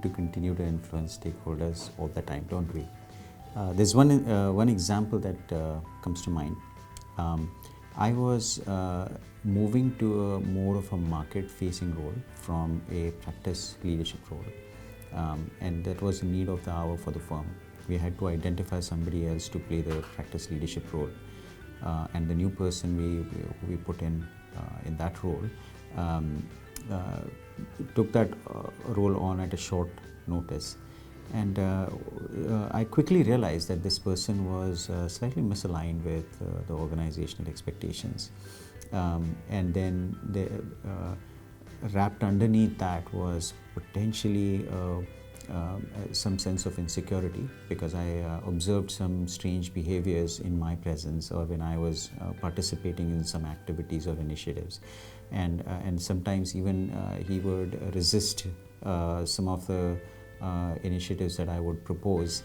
to continue to influence stakeholders all the time, don't we? There's one example that comes to mind. I was moving to a more of a market-facing role from a practice leadership role, and that was the need of the hour for the firm. We had to identify somebody else to play the practice leadership role, and the new person we put in that role took that role on at a short notice. And I quickly realized that this person was slightly misaligned with the organizational expectations. And then wrapped underneath that was potentially some sense of insecurity, because I observed some strange behaviors in my presence or when I was participating in some activities or initiatives. And sometimes even he would resist some of the initiatives that I would propose,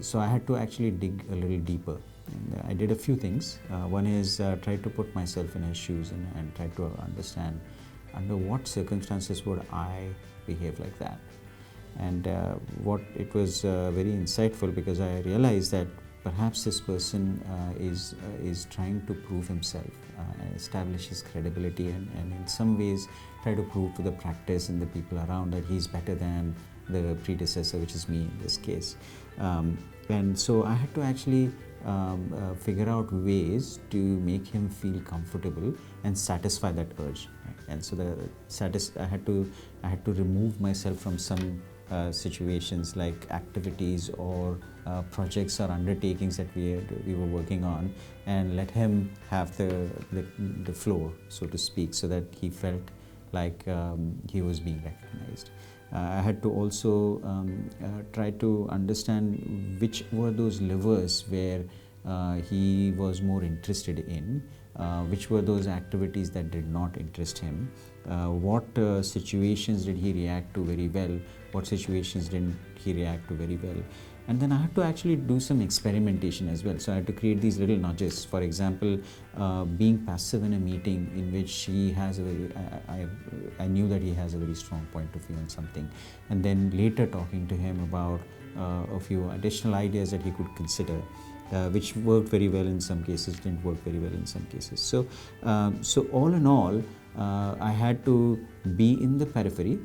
so I had to actually dig a little deeper. And I did a few things. One is try to put myself in his shoes and try to understand under what circumstances would I behave like that. And it was very insightful, because I realized that perhaps this person is trying to prove himself, establish his credibility, and in some ways try to prove to the practice and the people around that he's better than the predecessor, which is me in this case. And so I had to actually figure out ways to make him feel comfortable and satisfy that urge. Right? And so I had to remove myself from some situations like activities or projects or undertakings that we were working on, and let him have the floor, so to speak, so that he felt like he was being recognized. I had to also try to understand which were those levers where he was more interested in, which were those activities that did not interest him, what situations did he react to very well, what situations didn't he react to very well. And then I had to actually do some experimentation as well. So I had to create these little nudges. For example, being passive in a meeting in which he has I knew that he has a very strong point of view on something, and then later talking to him about a few additional ideas that he could consider, which worked very well in some cases, didn't work very well in some cases. So all in all, I had to be in the periphery,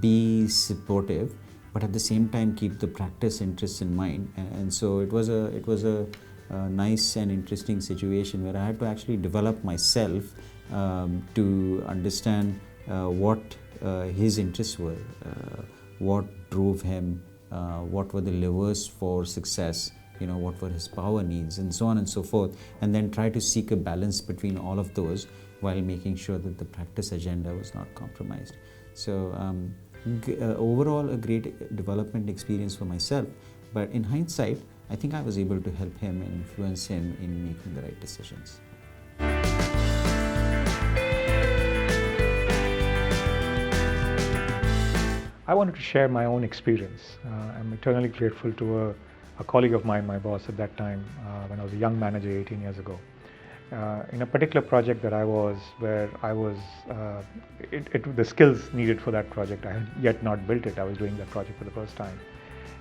be supportive, but at the same time keep the practice interests in mind. And so it was a nice and interesting situation where I had to actually develop myself to understand what his interests were, what drove him, what were the levers for success, what were his power needs, and so on and so forth, and then try to seek a balance between all of those while making sure that the practice agenda was not compromised. So overall, a great development experience for myself, but in hindsight, I think I was able to help him and influence him in making the right decisions. I wanted to share my own experience. I'm eternally grateful to a colleague of mine, my boss at that time, when I was a young manager 18 years ago. In a particular project that I was, the skills needed for that project, I had yet not built it. I was doing that project for the first time.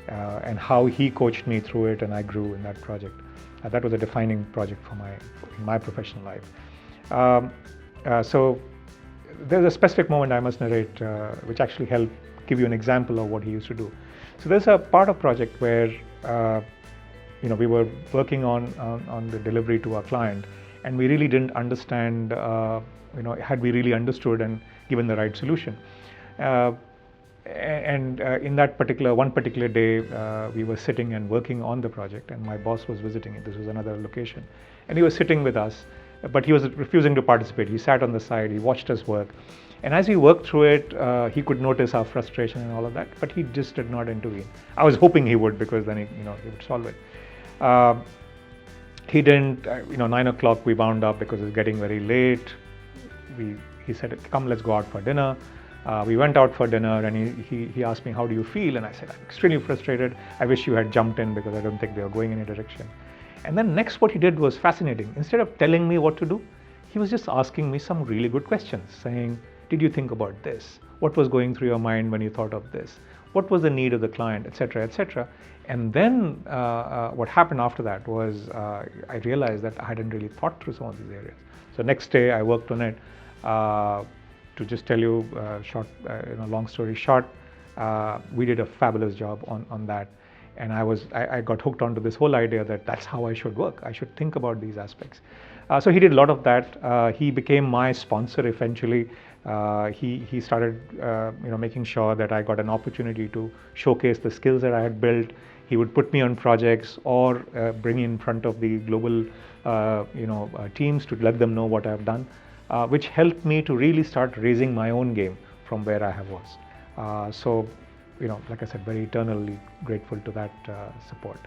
And how he coached me through it, and I grew in that project. That was a defining project in my professional life. So there's a specific moment I must narrate, which actually helped give you an example of what he used to do. So there's a part of project where we were working on the delivery to our client, and we really didn't understand, had we really understood and given the right solution. And in that one particular day, we were sitting and working on the project, and my boss was visiting it. This was another location, and he was sitting with us, but he was refusing to participate. He sat on the side, he watched us work, and as we worked through it, he could notice our frustration and all of that, but he just did not intervene. I was hoping he would, because then he would solve it. He didn't. 9 o'clock we wound up because it was getting very late. He said, "Come, let's go out for dinner." We went out for dinner, and he asked me, "How do you feel?" And I said, "I'm extremely frustrated. I wish you had jumped in, because I don't think they are going in a direction." And then next, what he did was fascinating. Instead of telling me what to do, he was just asking me some really good questions, saying, "Did you think about this? What was going through your mind when you thought of this? What was the need of the client, etc., etc. And then what happened after that was I realized that I hadn't really thought through some of these areas. So next day I worked on it. To just tell you, long story short, we did a fabulous job on that. And I got hooked onto this whole idea that that's how I should work. I should think about these aspects. So he did a lot of that. He became my sponsor eventually. He started making sure that I got an opportunity to showcase the skills that I had built. He would put me on projects or bring in front of the global teams to let them know what I've done, which helped me to really start raising my own game from where I was. So like I said, very eternally grateful to that support.